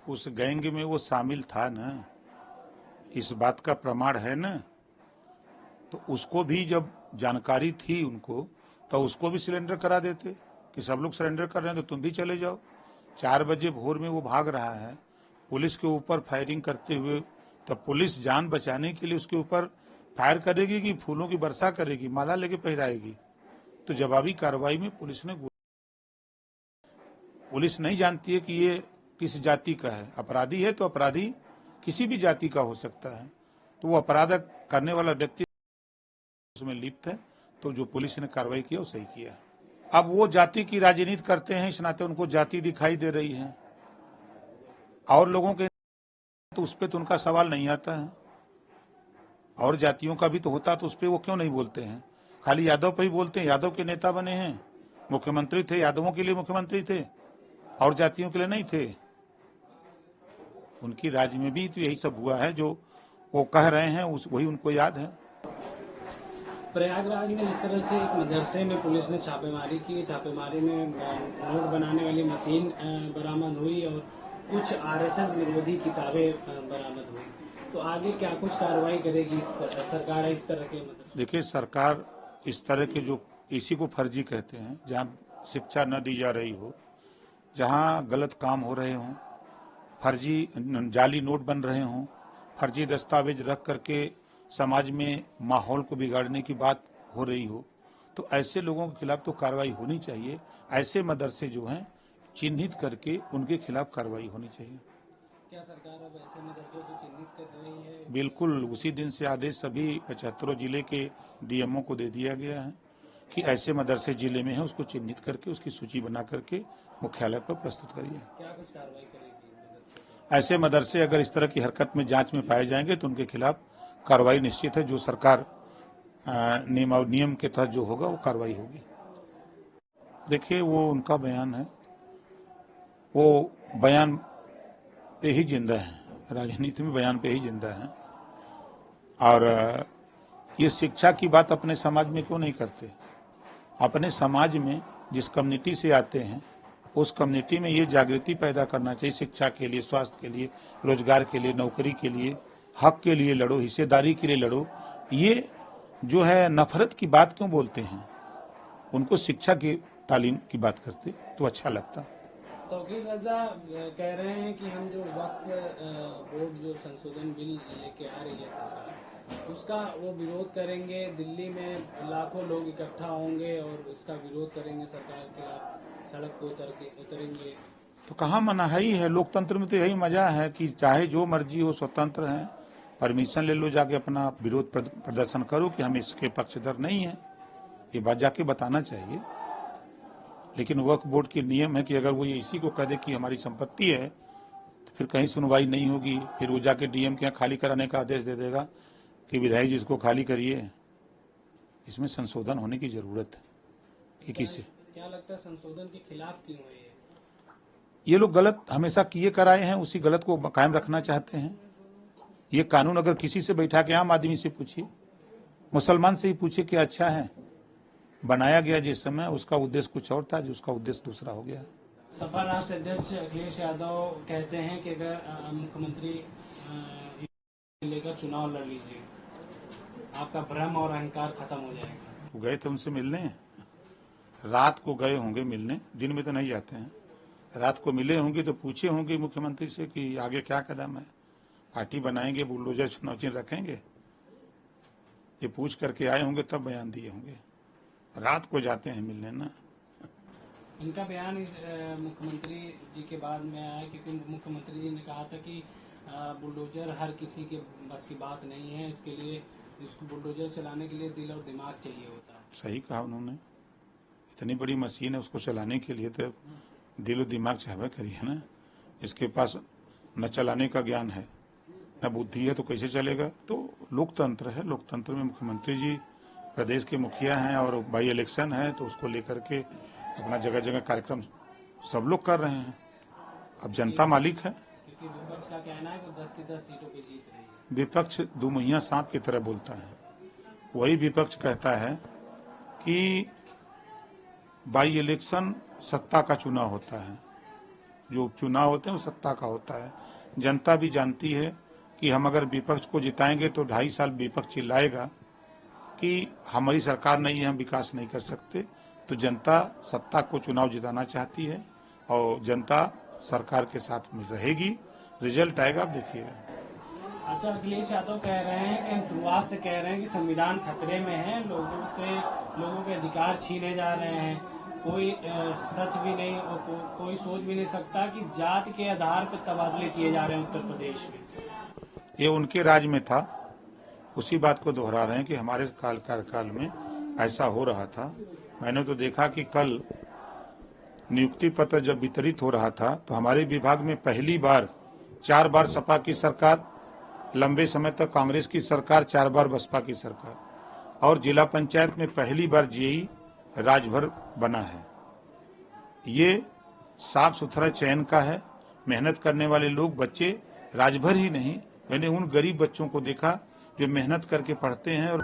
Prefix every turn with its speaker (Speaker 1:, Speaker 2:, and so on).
Speaker 1: उस गैंग में वो शामिल था ना, इस बात का प्रमाण है ना। तो उसको भी जब जानकारी थी उनको, तो उसको भी सिलेंडर करा देते कि सब लोग सरेंडर कर रहे हैं तो तुम भी चले जाओ। 4 बजे भोर में वो भाग रहा है पुलिस के ऊपर फायरिंग करते हुए, तो पुलिस जान बचाने के लिए उसके ऊपर फायर करेगी कि फूलों की वर्षा करेगी, माला लेके पहराएगी? तो जवाबी कार्रवाई में पुलिस नहीं जानती है कि ये किस जाति का है। अपराधी है तो अपराधी किसी भी जाति का हो सकता है, तो वो अपराध करने वाला व्यक्ति उसमें लिप्त है, तो जो पुलिस ने कार्रवाई किया वो सही किया। अब वो जाति की राजनीति करते हैं, इस नाते उनको जाति दिखाई दे रही है, और लोगों के तो उस पर तो उनका सवाल नहीं आता है। और जातियों का भी तो होता तो उस पर वो क्यों नहीं बोलते हैं? खाली यादव पे ही बोलते हैं। यादव के नेता बने हैं, मुख्यमंत्री थे, यादवों के लिए मुख्यमंत्री थे, और जातियों के लिए नहीं थे। उनकी राज्य में भी तो यही सब हुआ है, जो वो कह रहे हैं वही उनको याद है।
Speaker 2: प्रयागराज में जिस तरह से एक मदरसे में पुलिस ने छापेमारी की, छापेमारी में नोट बनाने वाली मशीन बरामद हुई और कुछ आरएसएस विरोधी किताबें बरामद हुई, तो आगे क्या कुछ कार्रवाई करेगी सरकार इस तरह के?
Speaker 1: देखिए, सरकार इस तरह के जो, इसी को फर्जी कहते हैं, जहाँ शिक्षा न दी जा रही हो, जहाँ गलत काम हो रहे हों, फर्जी जाली नोट बन रहे हों, फर्जी दस्तावेज रख करके समाज में माहौल को बिगाड़ने की बात हो रही हो, तो ऐसे लोगों के खिलाफ तो कार्रवाई होनी चाहिए। ऐसे मदरसे जो हैं चिन्हित करके उनके खिलाफ कार्रवाई होनी चाहिए।
Speaker 2: क्या सरकार अब ऐसे मदरसों को चिन्हित कर रही है?
Speaker 1: बिल्कुल, उसी दिन से आदेश सभी 75 जिले के डीएमओ को दे दिया गया है कि ऐसे मदरसे जिले में है उसको चिन्हित करके उसकी सूची बना करके मुख्यालय पर प्रस्तुत करिए।
Speaker 2: क्या कुछ कार्रवाई करेगी?
Speaker 1: ऐसे मदरसे अगर इस तरह की हरकत में जांच में पाए जाएंगे तो उनके खिलाफ कार्रवाई निश्चित है। जो सरकार नियम के तहत जो होगा वो कार्रवाई होगी। देखिए, वो उनका बयान है, वो बयान पे ही जिंदा है, राजनीति में बयान पे ही जिंदा है। और ये शिक्षा की बात अपने समाज में क्यों नहीं करते? अपने समाज में जिस कम्युनिटी से आते हैं उस कम्युनिटी में ये जागृति पैदा करना चाहिए। शिक्षा के लिए, स्वास्थ्य के लिए, रोजगार के लिए, नौकरी के लिए, हक के लिए लड़ो, हिस्सेदारी के लिए लड़ो। ये जो है नफरत की बात क्यों बोलते हैं? उनको शिक्षा की तालीम की बात करते तो अच्छा लगता।
Speaker 2: तौकीर रजा कह रहे हैं कि हम जो वक्फ बोर्ड जो संशोधन बिल लेके आ रही है सरकार, उसका वो विरोध करेंगे। दिल्ली में लाखों लोग इकट्ठा होंगे और उसका विरोध करेंगे, सरकार के खिलाफ सड़क पे उतरेंगे।
Speaker 1: तो कहाँ मनाही है? लोकतंत्र में तो यही मजा है कि चाहे जो मर्जी हो, स्वतंत्र है, परमिशन ले लो, जाके अपना विरोध प्रदर्शन करो कि हम इसके पक्षधर नहीं है। ये बात जाके बताना चाहिए। लेकिन वक्फ बोर्ड के नियम है कि अगर वो ये इसी को कह दे कि हमारी संपत्ति है तो फिर कहीं सुनवाई नहीं होगी। फिर वो जाके डीएम के यहाँ खाली कराने का आदेश दे देगा कि विधायक जी इसको खाली करिए। इसमें संशोधन होने की जरूरत है कि किसी,
Speaker 2: क्या लगता है संशोधन के खिलाफ क्यों है
Speaker 1: ये लोग गलत हमेशा किए कराए हैं, उसी गलत को कायम रखना चाहते हैं। ये कानून अगर किसी से बैठा के आम आदमी से पूछिए, मुसलमान से ही पूछिए कि अच्छा है, बनाया गया जिस समय उसका उद्देश्य कुछ और था, जो उसका उद्देश्य दूसरा हो गया।
Speaker 2: सपा राष्ट्र अध्यक्ष अखिलेश यादव कहते हैं कि अगर मुख्यमंत्री लेकर चुनाव लड़ लीजिए, आपका भ्रम और अहंकार खत्म हो जाएगा।
Speaker 1: वो गए थे उनसे मिलने, रात को गए होंगे मिलने, दिन में तो नहीं जाते हैं। रात को मिले होंगे तो पूछे होंगे मुख्यमंत्री से कि आगे क्या कदम है, पार्टी बनाएंगे, बुलडोजर चुनाव रखेंगे। ये पूछ करके आए होंगे तब बयान दिए होंगे। रात को जाते हैं मिलने ना।
Speaker 2: इनका बयान मुख्यमंत्री जी के बाद में आया क्योंकि मुख्यमंत्री जी ने कहा था कि बुलडोजर हर किसी के बस की बात नहीं है, इसके लिए इसको बुलडोजर चलाने के लिए दिल और दिमाग चाहिए होता है।
Speaker 1: सही कहा उन्होंने, इतनी बड़ी मशीन है उसको चलाने के लिए तो दिल और दिमाग चाहवे करिए ना। इसके पास न चलाने का ज्ञान है न बुद्धि है तो कैसे चलेगा? तो लोकतंत्र है, लोकतंत्र में मुख्यमंत्री जी प्रदेश के मुखिया हैं और बाई इलेक्शन है तो उसको लेकर के अपना जगह जगह कार्यक्रम सब लोग कर रहे हैं। अब जनता मालिक है।
Speaker 2: क्योंकि विपक्ष का कहना है कि 10 की 10 सीटों पे जीत रही है।
Speaker 1: विपक्ष दुमुहिया सांप की तरह बोलता है। वही विपक्ष कहता है कि बाई इलेक्शन सत्ता का चुनाव होता है, जो उपचुनाव होते हैं वो सत्ता का होता है। जनता भी जानती है कि हम अगर विपक्ष को जिताएंगे तो 2.5 साल विपक्ष चिल्लाएगा कि हमारी सरकार नहीं है, हम विकास नहीं कर सकते। तो जनता सत्ता को चुनाव जिताना चाहती है और जनता सरकार के साथ में रहेगी। रिजल्ट आएगा, आप देखिएगा।
Speaker 2: अच्छा, अखिलेश यादव कह रहे हैं कि हम शुरुआत से कह रहे हैं कि संविधान खतरे में है, लोगों के अधिकार छीने जा रहे हैं। कोई सच भी नहीं और कोई सोच भी नहीं सकता कि जात के आधार पर तबादले किए जा रहे हैं उत्तर प्रदेश में।
Speaker 1: ये उनके राज में था, उसी बात को दोहरा रहे हैं कि हमारे कार्यकाल में ऐसा हो रहा था। मैंने तो देखा कि कल नियुक्ति पत्र जब वितरित हो रहा था तो हमारे विभाग में पहली बार 4 बार सपा की सरकार, लंबे समय तक कांग्रेस की सरकार, 4 बार बसपा की सरकार, और जिला पंचायत में पहली बार जेई राजभर बना है। ये साफ सुथरा चयन का है। मेहनत करने वाले लोग, बच्चे राजभर ही नहीं, मैंने उन गरीब बच्चों को देखा जो मेहनत करके पढ़ते हैं और